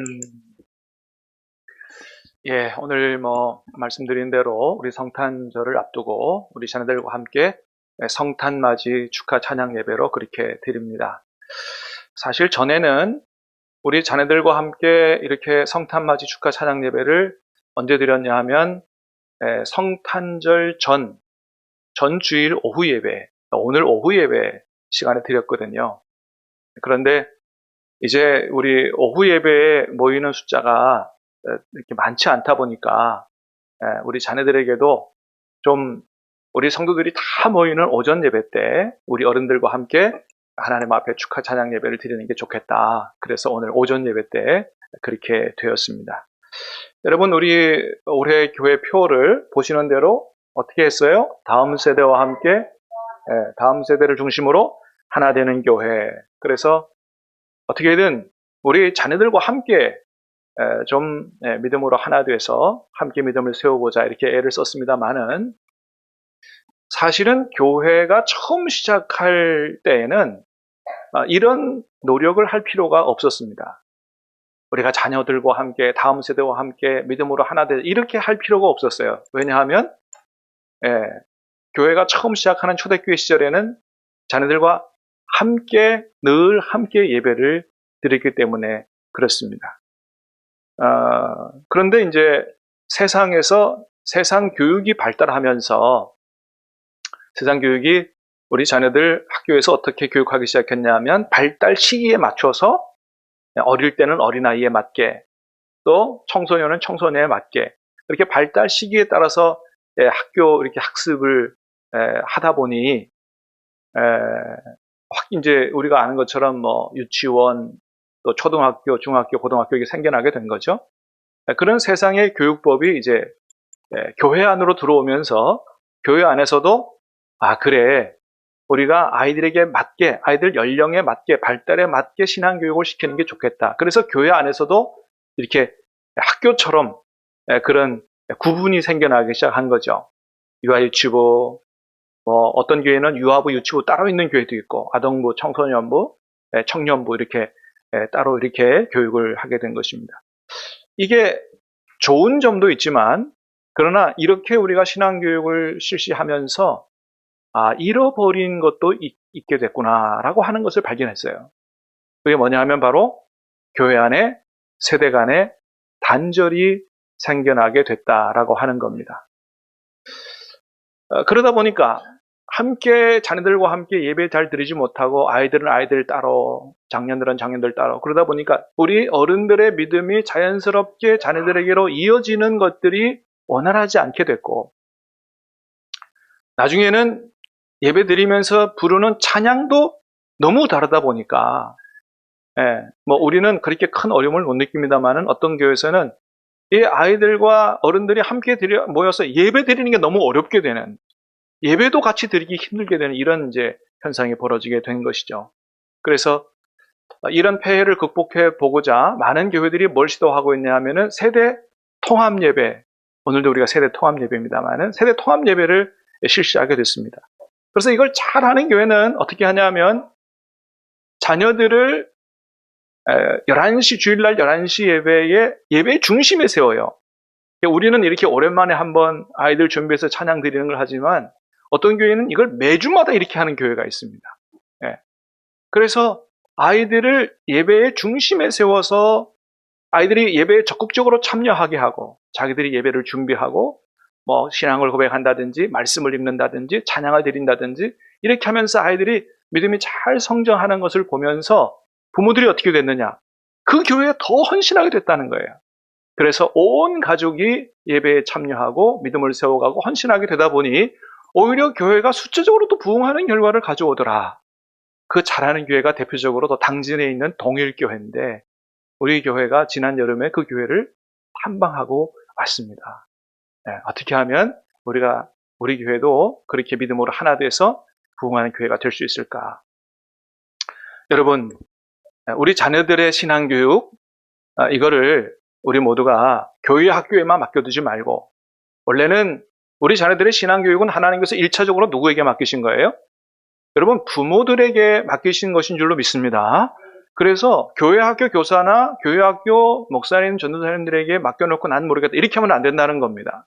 음, 예, 오늘 말씀드린 대로 우리 성탄절을 앞두고 우리 자녀들과 함께 성탄맞이 축하 찬양 예배로 그렇게 드립니다. 사실 전에는 우리 자녀들과 함께 이렇게 성탄맞이 축하 찬양 예배를 언제 드렸냐 하면 성탄절 전 주일 오후 예배, 오늘 오후 예배 시간에 드렸거든요. 그런데 이제 우리 오후 예배에 모이는 숫자가 이렇게 많지 않다 보니까 우리 자녀들에게도 좀 우리 성도들이 다 모이는 오전 예배 때 우리 어른들과 함께 하나님 앞에 축하 찬양 예배를 드리는 게 좋겠다. 그래서 오늘 오전 예배 때 그렇게 되었습니다. 여러분, 우리 올해 교회 표를 보시는 대로 어떻게 했어요? 다음 세대와 함께 다음 세대를 중심으로 하나 되는 교회. 그래서 어떻게든 우리 자녀들과 함께 좀 믿음으로 하나 돼서 함께 믿음을 세워보자 이렇게 애를 썼습니다만은, 사실은 교회가 처음 시작할 때에는 이런 노력을 할 필요가 없었습니다. 우리가 자녀들과 함께 다음 세대와 함께 믿음으로 하나 돼 이렇게 할 필요가 없었어요. 왜냐하면 교회가 처음 시작하는 초대교회 시절에는 자녀들과 함께 늘 함께 예배를 드렸기 때문에 그렇습니다. 그런데 이제 세상에서 세상 교육이 발달하면서 세상 교육이 우리 자녀들 학교에서 어떻게 교육하기 시작했냐면 발달 시기에 맞춰서 어릴 때는 어린아이에 맞게 또 청소년은 청소년에 맞게 이렇게 발달 시기에 따라서 학교 이렇게 학습을 하다 보니 이제 우리가 아는 것처럼 유치원 또 초등학교, 중학교, 고등학교 이게 생겨나게 된 거죠. 그런 세상의 교육법이 이제 교회 안으로 들어오면서 교회 안에서도 그래, 우리가 아이들에게 맞게, 아이들 연령에 맞게, 발달에 맞게 신앙교육을 시키는 게 좋겠다. 그래서 교회 안에서도 이렇게 학교처럼 그런 구분이 생겨나기 시작한 거죠. 유아유치부, 어떤 교회는 유아부, 유치부 따로 있는 교회도 있고, 아동부, 청소년부, 청년부 이렇게 따로 이렇게 교육을 하게 된 것입니다. 이게 좋은 점도 있지만, 그러나 이렇게 우리가 신앙교육을 실시하면서 잃어버린 것도 있게 됐구나라고 하는 것을 발견했어요. 그게 뭐냐 하면 바로 교회 안에 세대 간의 단절이 생겨나게 됐다라고 하는 겁니다. 그러다 보니까 함께 자녀들과 함께 예배 잘 드리지 못하고 아이들은 아이들 따로 장년들은 장년들 따로 그러다 보니까 우리 어른들의 믿음이 자연스럽게 자녀들에게로 이어지는 것들이 원활하지 않게 됐고, 나중에는 예배 드리면서 부르는 찬양도 너무 다르다 보니까 우리는 그렇게 큰 어려움을 못 느낍니다만은 어떤 교회에서는 이 아이들과 어른들이 함께 모여서 예배 드리는 게 너무 어렵게 되는, 예배도 같이 드리기 힘들게 되는 이런 이제 현상이 벌어지게 된 것이죠. 그래서 이런 폐해를 극복해 보고자 많은 교회들이 뭘 시도하고 있냐 하면은 세대 통합 예배, 오늘도 우리가 세대 통합 예배입니다만은 세대 통합 예배를 실시하게 됐습니다. 그래서 이걸 잘하는 교회는 어떻게 하냐면 자녀들을 11시 주일날 11시 예배의 중심에 세워요. 우리는 이렇게 오랜만에 한번 아이들 준비해서 찬양 드리는 걸 하지만 어떤 교회는 이걸 매주마다 이렇게 하는 교회가 있습니다. 그래서 아이들을 예배의 중심에 세워서 아이들이 예배에 적극적으로 참여하게 하고 자기들이 예배를 준비하고 신앙을 고백한다든지 말씀을 읽는다든지 찬양을 드린다든지 이렇게 하면서 아이들이 믿음이 잘 성장하는 것을 보면서 부모들이 어떻게 됐느냐? 그 교회에 더 헌신하게 됐다는 거예요. 그래서 온 가족이 예배에 참여하고 믿음을 세워가고 헌신하게 되다 보니 오히려 교회가 숫자적으로도 부흥하는 결과를 가져오더라. 그 잘하는 교회가 대표적으로 더 당진에 있는 동일교회인데 우리 교회가 지난 여름에 그 교회를 탐방하고 왔습니다. 어떻게 하면 우리 교회도 그렇게 믿음으로 하나 돼서 부흥하는 교회가 될 수 있을까? 여러분, 우리 자녀들의 신앙교육, 이거를 우리 모두가 교회 학교에만 맡겨두지 말고, 원래는 우리 자녀들의 신앙교육은 하나님께서 1차적으로 누구에게 맡기신 거예요? 여러분, 부모들에게 맡기신 것인 줄로 믿습니다. 그래서 교회학교 교사나 교회학교 목사님, 전도사님들에게 맡겨놓고 난 모르겠다 이렇게 하면 안 된다는 겁니다.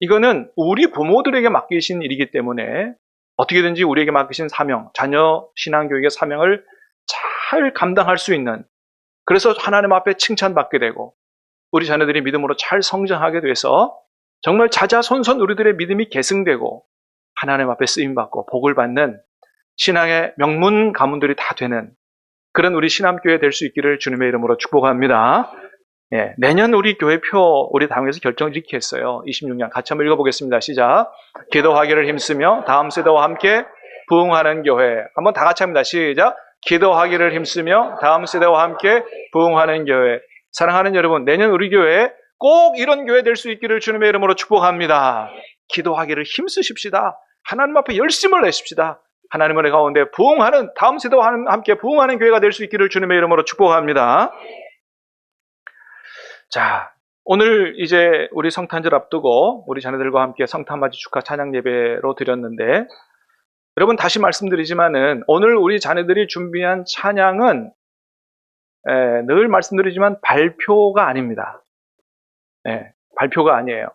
이거는 우리 부모들에게 맡기신 일이기 때문에 어떻게든지 우리에게 맡기신 사명, 자녀 신앙교육의 사명을 잘 감당할 수 있는, 그래서 하나님 앞에 칭찬받게 되고 우리 자녀들이 믿음으로 잘 성장하게 돼서 정말 자자손손 우리들의 믿음이 계승되고 하나님 앞에 쓰임받고 복을 받는 신앙의 명문 가문들이 다 되는 그런 우리 신암교회 될 수 있기를 주님의 이름으로 축복합니다. 예, 내년 우리 교회표 우리 당에서 결정 이렇게 했어요. 26년 같이 한번 읽어보겠습니다. 시작. 기도하기를 힘쓰며 다음 세대와 함께 부흥하는 교회. 한번 다 같이 합니다. 시작. 기도하기를 힘쓰며 다음 세대와 함께 부흥하는 교회. 사랑하는 여러분, 내년 우리 교회 꼭 이런 교회 될 수 있기를 주님의 이름으로 축복합니다. 기도하기를 힘쓰십시다. 하나님 앞에 열심을 내십시다. 하나님의 은혜 가운데 부흥하는, 다음 세대와 함께 부흥하는 교회가 될 수 있기를 주님의 이름으로 축복합니다. 자, 오늘 이제 우리 성탄절 앞두고 우리 자녀들과 함께 성탄맞이 축하 찬양 예배로 드렸는데, 여러분 다시 말씀드리지만은 오늘 우리 자녀들이 준비한 찬양은 늘 말씀드리지만 발표가 아닙니다. 발표가 아니에요.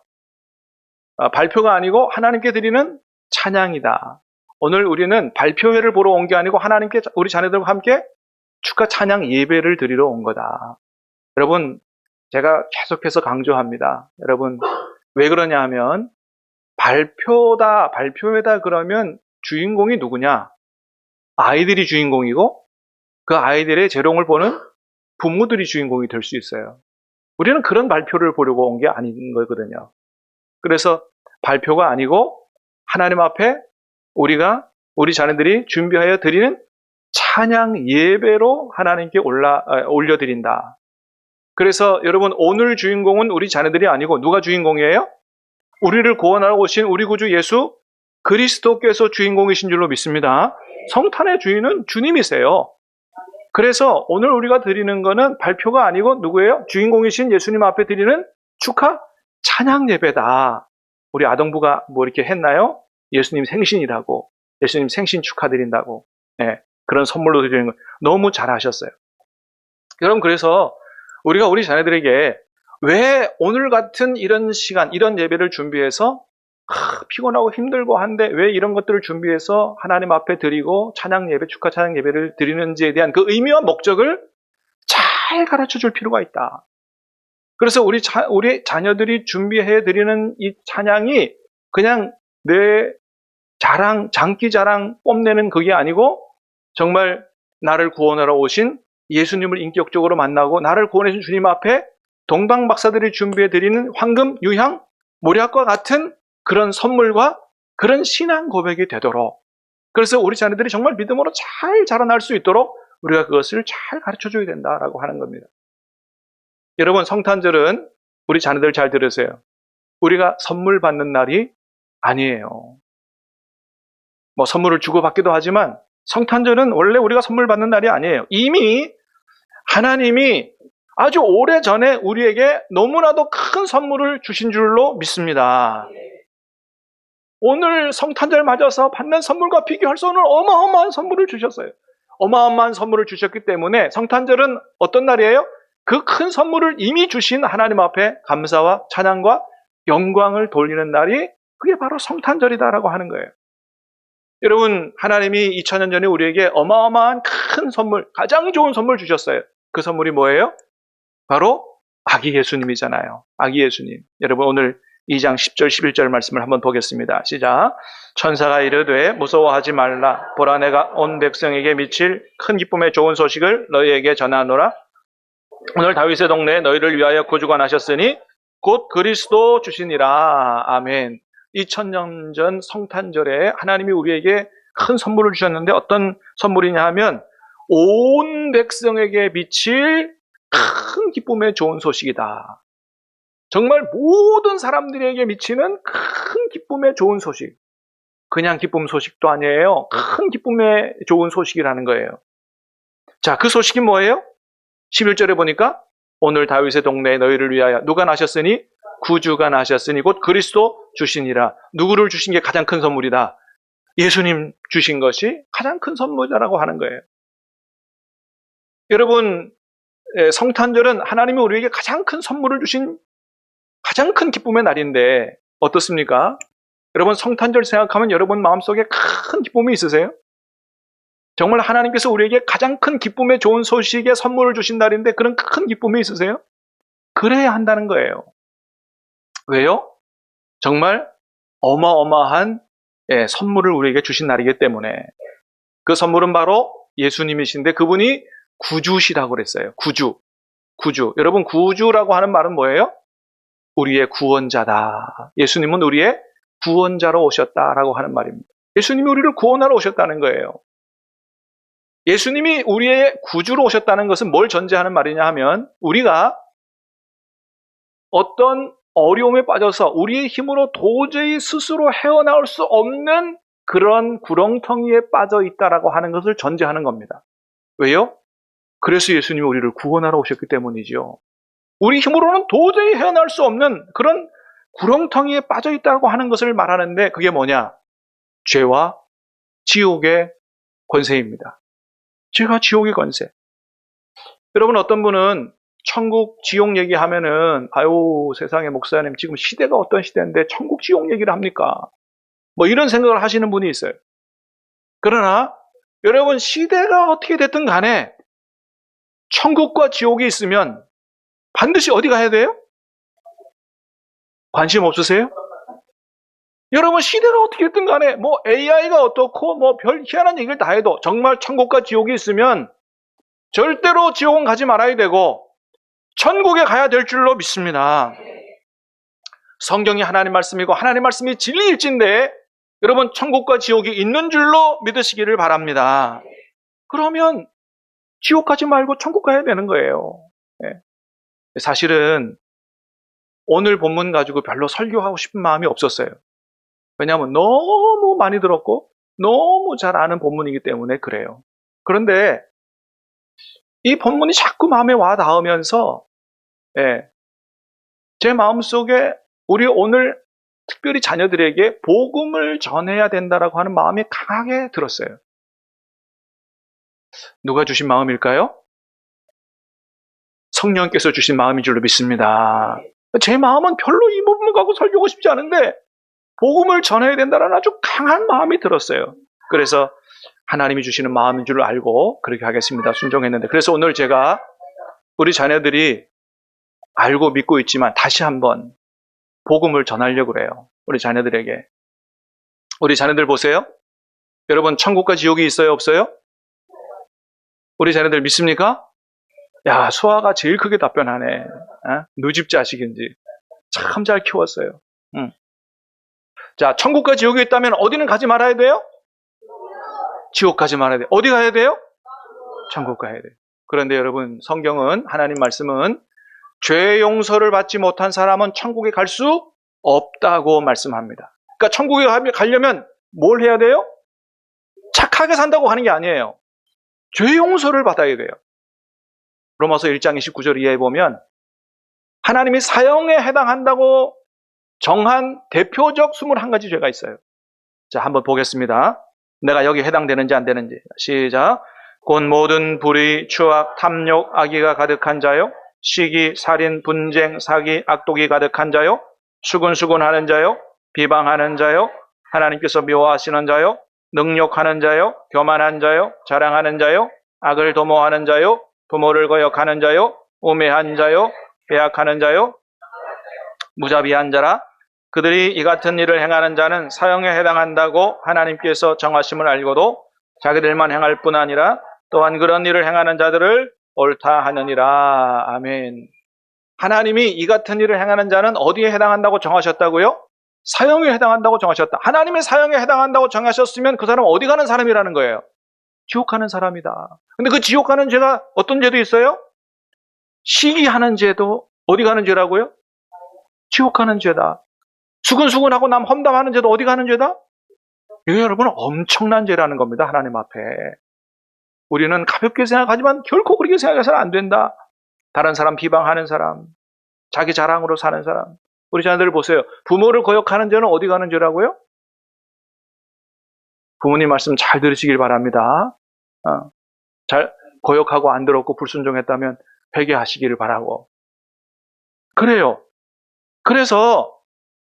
발표가 아니고 하나님께 드리는 찬양이다. 오늘 우리는 발표회를 보러 온 게 아니고 하나님께 우리 자녀들과 함께 축하 찬양 예배를 드리러 온 거다. 여러분, 제가 계속해서 강조합니다. 여러분, 왜 그러냐 하면 발표회다 그러면 주인공이 누구냐? 아이들이 주인공이고 그 아이들의 재롱을 보는 부모들이 주인공이 될 수 있어요. 우리는 그런 발표를 보려고 온 게 아닌 거거든요. 그래서 발표가 아니고 하나님 앞에 우리 자녀들이 준비하여 드리는 찬양 예배로 하나님께 올려드린다. 그래서 여러분, 오늘 주인공은 우리 자녀들이 아니고 누가 주인공이에요? 우리를 구원하러 오신 우리 구주 예수 그리스도께서 주인공이신 줄로 믿습니다. 성탄의 주인은 주님이세요. 그래서 오늘 우리가 드리는 거는 발표가 아니고 누구예요? 주인공이신 예수님 앞에 드리는 축하 찬양 예배다. 우리 아동부가 뭐 이렇게 했나요? 예수님 생신이라고, 예수님 생신 축하드린다고, 그런 선물로 드리는 거 너무 잘하셨어요. 여러분, 그래서 우리가 우리 자녀들에게 왜 오늘 같은 이런 시간, 이런 예배를 준비해서 피곤하고 힘들고 한데 왜 이런 것들을 준비해서 하나님 앞에 드리고 찬양 예배, 축하 찬양 예배를 드리는지에 대한 그 의미와 목적을 잘 가르쳐 줄 필요가 있다. 그래서 우리 자녀들이 준비해 드리는 이 찬양이 그냥 내 자랑, 장기 자랑 뽐내는 그게 아니고 정말 나를 구원하러 오신 예수님을 인격적으로 만나고 나를 구원해 준 주님 앞에 동방박사들이 준비해 드리는 황금, 유향, 모략과 같은 그런 선물과 그런 신앙 고백이 되도록, 그래서 우리 자녀들이 정말 믿음으로 잘 자라날 수 있도록 우리가 그것을 잘 가르쳐 줘야 된다라고 하는 겁니다. 여러분, 성탄절은 우리 자녀들 잘 들으세요. 우리가 선물 받는 날이 아니에요. 뭐 선물을 주고받기도 하지만 성탄절은 원래 우리가 선물 받는 날이 아니에요. 이미 하나님이 아주 오래전에 우리에게 너무나도 큰 선물을 주신 줄로 믿습니다. 오늘 성탄절 맞아서 받는 선물과 비교할 수 없는 어마어마한 선물을 주셨어요. 어마어마한 선물을 주셨기 때문에 성탄절은 어떤 날이에요? 그 큰 선물을 이미 주신 하나님 앞에 감사와 찬양과 영광을 돌리는 날이 그게 바로 성탄절이다라고 하는 거예요. 여러분, 하나님이 2000년 전에 우리에게 어마어마한 큰 선물, 가장 좋은 선물 주셨어요. 그 선물이 뭐예요? 바로 아기 예수님이잖아요. 아기 예수님. 여러분, 오늘 2장 10절 11절 말씀을 한번 보겠습니다. 시작. 천사가 이르되 무서워하지 말라. 보라, 내가 온 백성에게 미칠 큰 기쁨의 좋은 소식을 너희에게 전하노라. 오늘 다윗의 동네에 너희를 위하여 구주가 나셨으니 곧 그리스도 주시니라. 아멘. 2000년 전 성탄절에 하나님이 우리에게 큰 선물을 주셨는데 어떤 선물이냐 하면 온 백성에게 미칠 큰 기쁨의 좋은 소식이다. 정말 모든 사람들에게 미치는 큰 기쁨의 좋은 소식. 그냥 기쁨 소식도 아니에요. 큰 기쁨의 좋은 소식이라는 거예요. 자, 그 소식이 뭐예요? 11절에 보니까 오늘 다윗의 동네에 너희를 위하여 누가 나셨으니 구주가 나셨으니 곧 그리스도 주시니라. 누구를 주신 게 가장 큰 선물이다. 예수님 주신 것이 가장 큰 선물이라고 하는 거예요. 여러분, 성탄절은 하나님이 우리에게 가장 큰 선물을 주신 가장 큰 기쁨의 날인데 어떻습니까? 여러분, 성탄절 생각하면 여러분 마음속에 큰 기쁨이 있으세요? 정말 하나님께서 우리에게 가장 큰 기쁨의 좋은 소식의 선물을 주신 날인데 그런 큰 기쁨이 있으세요? 그래야 한다는 거예요. 왜요? 정말 어마어마한 선물을 우리에게 주신 날이기 때문에. 그 선물은 바로 예수님이신데 그분이 구주시라고 그랬어요. 구주. 여러분, 구주라고 하는 말은 뭐예요? 우리의 구원자다. 예수님은 우리의 구원자로 오셨다라고 하는 말입니다. 예수님이 우리를 구원하러 오셨다는 거예요. 예수님이 우리의 구주로 오셨다는 것은 뭘 전제하는 말이냐 하면 우리가 어떤 어려움에 빠져서 우리의 힘으로 도저히 스스로 헤어나올 수 없는 그런 구렁텅이에 빠져 있다라고 하는 것을 전제하는 겁니다. 왜요? 그래서 예수님이 우리를 구원하러 오셨기 때문이죠. 우리 힘으로는 도저히 헤어나올 수 없는 그런 구렁텅이에 빠져 있다고 하는 것을 말하는데 그게 뭐냐? 죄와 지옥의 권세입니다. 죄와 지옥의 권세. 여러분, 어떤 분은 천국, 지옥 얘기하면은 아유, 세상에 목사님 지금 시대가 어떤 시대인데 천국, 지옥 얘기를 합니까? 뭐 이런 생각을 하시는 분이 있어요. 그러나 여러분, 시대가 어떻게 됐든 간에 천국과 지옥이 있으면 반드시 어디 가야 돼요? 관심 없으세요? 여러분, 시대가 어떻게 됐든 간에 뭐 AI가 어떻고 뭐 별 희한한 얘기를 다 해도 정말 천국과 지옥이 있으면 절대로 지옥은 가지 말아야 되고 천국에 가야 될 줄로 믿습니다. 성경이 하나님 말씀이고 하나님 말씀이 진리일진데 여러분, 천국과 지옥이 있는 줄로 믿으시기를 바랍니다. 그러면 지옥 가지 말고 천국 가야 되는 거예요. 사실은 오늘 본문 가지고 별로 설교하고 싶은 마음이 없었어요. 왜냐하면 너무 많이 들었고 너무 잘 아는 본문이기 때문에 그래요. 그런데 이 본문이 자꾸 마음에 와 닿으면서 제 마음속에 우리 오늘 특별히 자녀들에게 복음을 전해야 된다라고 하는 마음이 강하게 들었어요. 누가 주신 마음일까요? 성령께서 주신 마음인 줄로 믿습니다. 제 마음은 별로 이 부분 갖고 설교하고 싶지 않은데 복음을 전해야 된다는 아주 강한 마음이 들었어요. 그래서 하나님이 주시는 마음인 줄 알고 그렇게 하겠습니다. 순종했는데. 그래서 오늘 제가 우리 자녀들이 알고 믿고 있지만 다시 한번 복음을 전하려고 그래요. 우리 자녀들에게. 우리 자녀들 보세요. 여러분, 천국과 지옥이 있어요? 없어요? 우리 자녀들 믿습니까? 야, 수아가 제일 크게 답변하네. 누집 자식인지. 참 잘 키웠어요. 자, 천국과 지옥이 있다면 어디는 가지 말아야 돼요? 지옥 가지 말아야 돼요. 어디 가야 돼요? 천국 가야 돼요. 그런데 여러분, 성경은, 하나님 말씀은 죄 용서를 받지 못한 사람은 천국에 갈 수 없다고 말씀합니다. 그러니까 천국에 가려면 뭘 해야 돼요? 착하게 산다고 하는 게 아니에요. 죄 용서를 받아야 돼요. 로마서 1장 29절 이하에 보면 하나님이 사형에 해당한다고 정한 대표적 21가지 죄가 있어요. 자, 한번 보겠습니다. 내가 여기 해당되는지 안 되는지. 시작. 곧 모든 불의, 추악, 탐욕, 악의가 가득한 자요. 시기, 살인, 분쟁, 사기, 악독이 가득한 자요. 수군수군하는 자요. 비방하는 자요. 하나님께서 미워하시는 자요. 능욕하는 자요. 교만한 자요. 자랑하는 자요. 악을 도모하는 자요. 부모를 거역하는 자요. 우매한 자요. 배약하는 자요. 무자비한 자라. 그들이 이 같은 일을 행하는 자는 사형에 해당한다고 하나님께서 정하심을 알고도 자기들만 행할 뿐 아니라 또한 그런 일을 행하는 자들을 옳다 하느니라. 아멘. 하나님이 이 같은 일을 행하는 자는 어디에 해당한다고 정하셨다고요? 사형에 해당한다고 정하셨다. 하나님의 사형에 해당한다고 정하셨으면 그 사람은 어디 가는 사람이라는 거예요? 지옥 가는 사람이다. 근데 그 지옥 가는 죄가 어떤 죄도 있어요? 시기하는 죄도 어디 가는 죄라고요? 지옥 가는 죄다. 수근수근하고 남 험담하는 죄도 어디 가는 죄다? 이게 여러분 엄청난 죄라는 겁니다. 하나님 앞에. 우리는 가볍게 생각하지만 결코 그렇게 생각해서는 안 된다. 다른 사람 비방하는 사람, 자기 자랑으로 사는 사람. 우리 자녀들 보세요. 부모를 거역하는 죄는 어디 가는 죄라고요? 부모님 말씀 잘 들으시길 바랍니다. 거역하고 안 들었고 불순종했다면 회개하시기를 바라고. 그래요. 그래서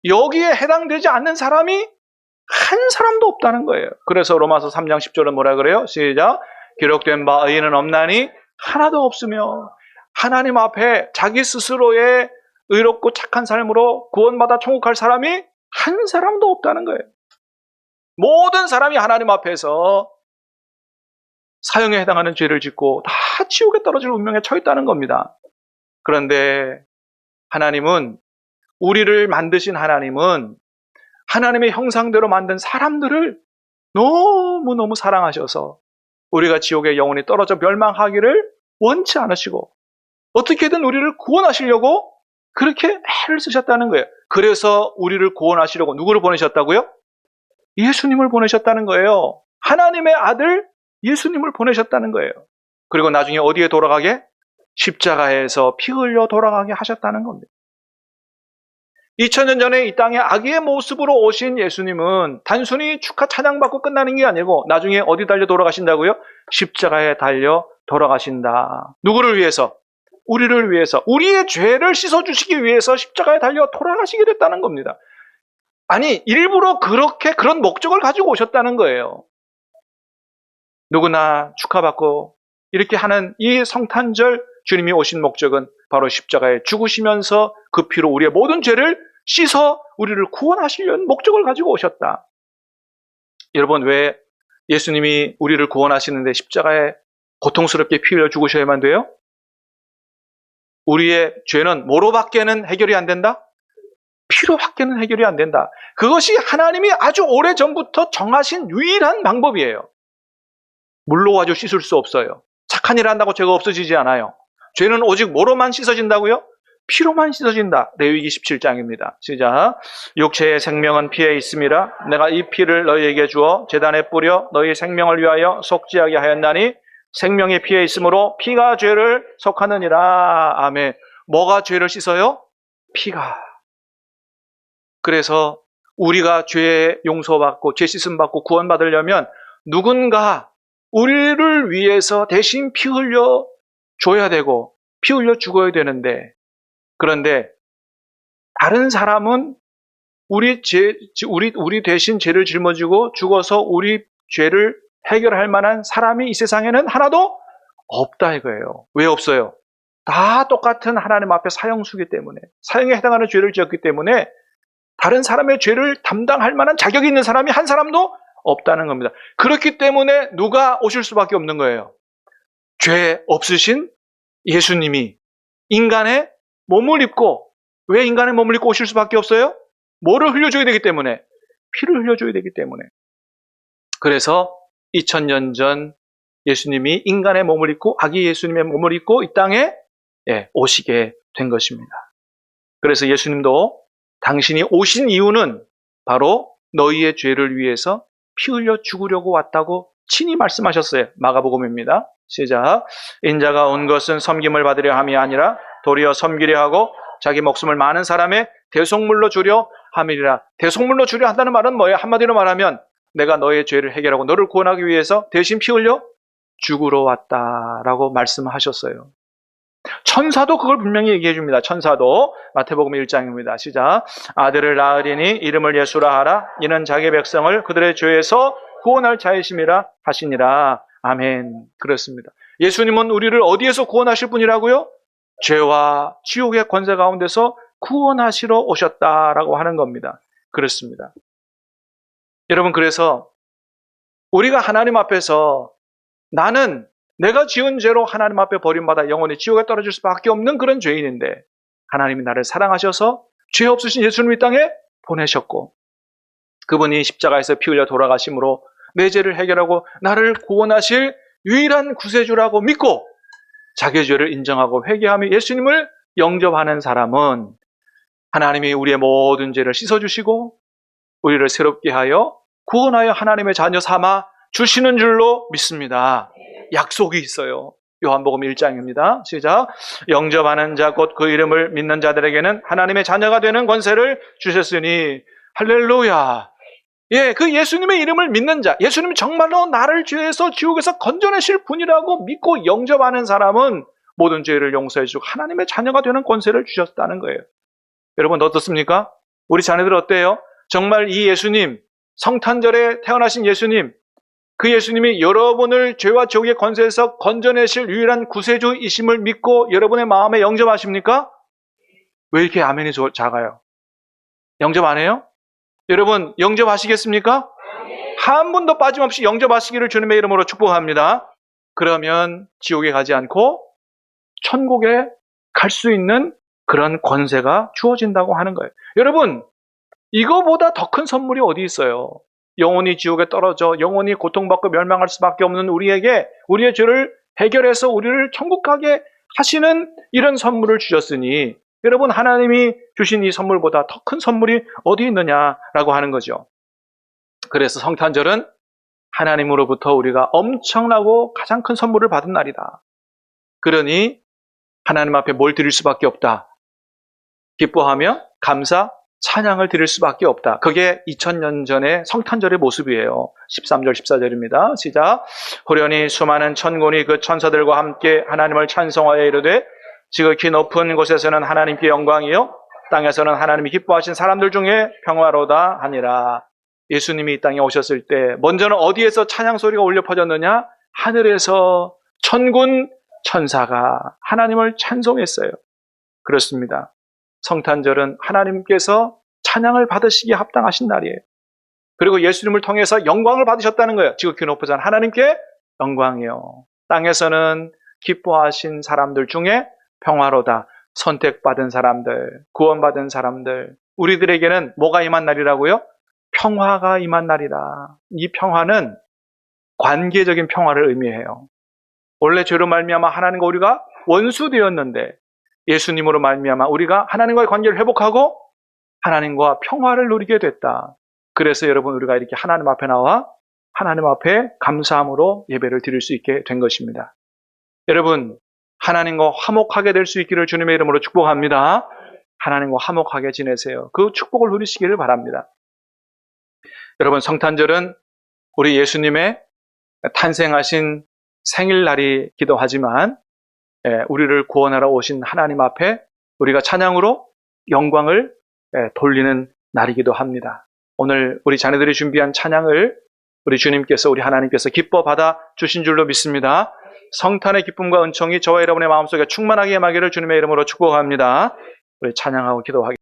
여기에 해당되지 않는 사람이 한 사람도 없다는 거예요. 그래서 로마서 3장 10절은 뭐라 그래요? 시작. 기록된 바 의인은 없나니 하나도 없으며 하나님 앞에 자기 스스로의 의롭고 착한 삶으로 구원받아 천국 갈 사람이 한 사람도 없다는 거예요. 모든 사람이 하나님 앞에서 사형에 해당하는 죄를 짓고 다 지옥에 떨어질 운명에 처해 있다는 겁니다. 그런데 하나님은, 우리를 만드신 하나님은 하나님의 형상대로 만든 사람들을 너무너무 사랑하셔서 우리가 지옥에 영원히 떨어져 멸망하기를 원치 않으시고 어떻게든 우리를 구원하시려고 그렇게 애를 쓰셨다는 거예요. 그래서 우리를 구원하시려고 누구를 보내셨다고요? 예수님을 보내셨다는 거예요. 하나님의 아들 예수님을 보내셨다는 거예요. 그리고 나중에 어디에 돌아가게? 십자가에서 피 흘려 돌아가게 하셨다는 겁니다. 2000년 전에 이 땅에 아기의 모습으로 오신 예수님은 단순히 축하 찬양받고 끝나는 게 아니고 나중에 어디 달려 돌아가신다고요? 십자가에 달려 돌아가신다. 누구를 위해서? 우리를 위해서. 우리의 죄를 씻어주시기 위해서 십자가에 달려 돌아가시게 됐다는 겁니다. 아니, 일부러 그런 목적을 가지고 오셨다는 거예요. 누구나 축하받고 이렇게 하는 이 성탄절, 주님이 오신 목적은 바로 십자가에 죽으시면서 그 피로 우리의 모든 죄를 씻어 우리를 구원하시려는 목적을 가지고 오셨다. 여러분, 왜 예수님이 우리를 구원하시는데 십자가에 고통스럽게 피 흘려 죽으셔야만 돼요? 우리의 죄는 뭐로밖에는 해결이 안 된다? 피로밖에는 해결이 안 된다. 그것이 하나님이 아주 오래전부터 정하신 유일한 방법이에요. 물로 가지고 씻을 수 없어요. 착한 일 한다고 죄가 없어지지 않아요. 죄는 오직 뭐로만 씻어진다고요? 피로만 씻어진다. 레위기 17장입니다. 시작. 육체의 생명은 피에 있음이라. 내가 이 피를 너희에게 주어 제단에 뿌려 너희 생명을 위하여 속죄하게 하였나니 생명이 피에 있으므로 피가 죄를 속하느니라. 아멘. 뭐가 죄를 씻어요? 피가. 그래서 우리가 죄 용서받고 죄 씻음 받고 구원받으려면 누군가 우리를 위해서 대신 피 흘려 줘야 되고 피 흘려 죽어야 되는데, 그런데 다른 사람은 우리 대신 죄를 짊어지고 죽어서 우리 죄를 해결할 만한 사람이 이 세상에는 하나도 없다 이거예요. 왜 없어요? 다 똑같은 하나님 앞에 사형수기 때문에, 사형에 해당하는 죄를 지었기 때문에 다른 사람의 죄를 담당할 만한 자격이 있는 사람이 한 사람도 없다는 겁니다. 그렇기 때문에 누가 오실 수밖에 없는 거예요? 죄 없으신 예수님이 인간의 몸을 입고, 왜 인간의 몸을 입고 오실 수밖에 없어요? 뭐를 흘려줘야 되기 때문에? 피를 흘려줘야 되기 때문에. 그래서 2000년 전 예수님이 인간의 몸을 입고, 아기 예수님의 몸을 입고 이 땅에 오시게 된 것입니다. 그래서 예수님도 당신이 오신 이유는 바로 너희의 죄를 위해서 피 흘려 죽으려고 왔다고 친히 말씀하셨어요. 마가복음입니다. 시작. 인자가 온 것은 섬김을 받으려 함이 아니라 도리어 섬기려 하고 자기 목숨을 많은 사람의 대속물로 주려 함이라. 대속물로 주려 한다는 말은 뭐예요? 한마디로 말하면 내가 너의 죄를 해결하고 너를 구원하기 위해서 대신 피 흘려 죽으러 왔다라고 말씀하셨어요. 천사도 그걸 분명히 얘기해 줍니다. 천사도 마태복음 1장입니다. 시작. 아들을 낳으리니 이름을 예수라 하라. 이는 자기 백성을 그들의 죄에서 구원할 자이심이라 하시니라. 아멘. 그렇습니다. 예수님은 우리를 어디에서 구원하실 분이라고요? 죄와 지옥의 권세 가운데서 구원하시러 오셨다라고 하는 겁니다. 그렇습니다. 여러분, 그래서 우리가 하나님 앞에서 나는 내가 지은 죄로 하나님 앞에 버림받아 영원히 지옥에 떨어질 수밖에 없는 그런 죄인인데 하나님이 나를 사랑하셔서 죄 없으신 예수님 이 땅에 보내셨고 그분이 십자가에서 피 흘려 돌아가심으로 내 죄를 해결하고 나를 구원하실 유일한 구세주라고 믿고 자기의 죄를 인정하고 회개하며 예수님을 영접하는 사람은 하나님이 우리의 모든 죄를 씻어주시고 우리를 새롭게 하여 구원하여 하나님의 자녀 삼아 주시는 줄로 믿습니다. 약속이 있어요. 요한복음 1장입니다. 시작. 영접하는 자 곧 그 이름을 믿는 자들에게는 하나님의 자녀가 되는 권세를 주셨으니 할렐루야. 예, 그 예수님의 이름을 믿는 자, 예수님이 정말로 나를 죄에서 지옥에서 건져내실 분이라고 믿고 영접하는 사람은 모든 죄를 용서해 주고 하나님의 자녀가 되는 권세를 주셨다는 거예요. 여러분 어떻습니까? 우리 자녀들 어때요? 정말 이 예수님, 성탄절에 태어나신 예수님, 그 예수님이 여러분을 죄와 지옥의 권세에서 건져내실 유일한 구세주이심을 믿고 여러분의 마음에 영접하십니까? 왜 이렇게 아멘이 작아요? 영접 안 해요? 여러분 영접하시겠습니까? 한 분도 빠짐없이 영접하시기를 주님의 이름으로 축복합니다. 그러면 지옥에 가지 않고 천국에 갈 수 있는 그런 권세가 주어진다고 하는 거예요. 여러분, 이거보다 더 큰 선물이 어디 있어요? 영원히 지옥에 떨어져 영원히 고통받고 멸망할 수밖에 없는 우리에게 우리의 죄를 해결해서 우리를 천국 가게 하시는 이런 선물을 주셨으니 여러분, 하나님이 주신 이 선물보다 더 큰 선물이 어디 있느냐라고 하는 거죠. 그래서 성탄절은 하나님으로부터 우리가 엄청나고 가장 큰 선물을 받은 날이다. 그러니 하나님 앞에 뭘 드릴 수밖에 없다. 기뻐하며 감사, 찬양을 드릴 수밖에 없다. 그게 2000년 전의 성탄절의 모습이에요. 13절, 14절입니다. 시작. 호련히 수많은 천군이 그 천사들과 함께 하나님을 찬송하여 이르되 지극히 높은 곳에서는 하나님께 영광이요 땅에서는 하나님이 기뻐하신 사람들 중에 평화로다 하니라. 예수님이 이 땅에 오셨을 때 먼저는 어디에서 찬양 소리가 울려 퍼졌느냐? 하늘에서 천군 천사가 하나님을 찬송했어요. 그렇습니다. 성탄절은 하나님께서 찬양을 받으시기에 합당하신 날이에요. 그리고 예수님을 통해서 영광을 받으셨다는 거예요. 지극히 높으신 하나님께 영광이요. 땅에서는 기뻐하신 사람들 중에 평화로다. 선택받은 사람들, 구원받은 사람들, 우리들에게는 뭐가 임한 날이라고요? 평화가 임한 날이다. 이 평화는 관계적인 평화를 의미해요. 원래 죄로 말미암아 하나님과 우리가 원수되었는데 예수님으로 말미암아 우리가 하나님과의 관계를 회복하고 하나님과 평화를 누리게 됐다. 그래서 여러분 우리가 이렇게 하나님 앞에 나와 하나님 앞에 감사함으로 예배를 드릴 수 있게 된 것입니다. 여러분 하나님과 화목하게 될 수 있기를 주님의 이름으로 축복합니다. 하나님과 화목하게 지내세요. 그 축복을 누리시기를 바랍니다. 여러분 성탄절은 우리 예수님의 탄생하신 생일날이기도 하지만 우리를 구원하러 오신 하나님 앞에 우리가 찬양으로 영광을 돌리는 날이기도 합니다. 오늘 우리 자녀들이 준비한 찬양을 우리 주님께서 우리 하나님께서 기뻐 받아 주신 줄로 믿습니다. 성탄의 기쁨과 은총이 저와 여러분의 마음속에 충만하게 임하기를 주님의 이름으로 축복합니다. 우리 찬양하고 기도하겠습니다.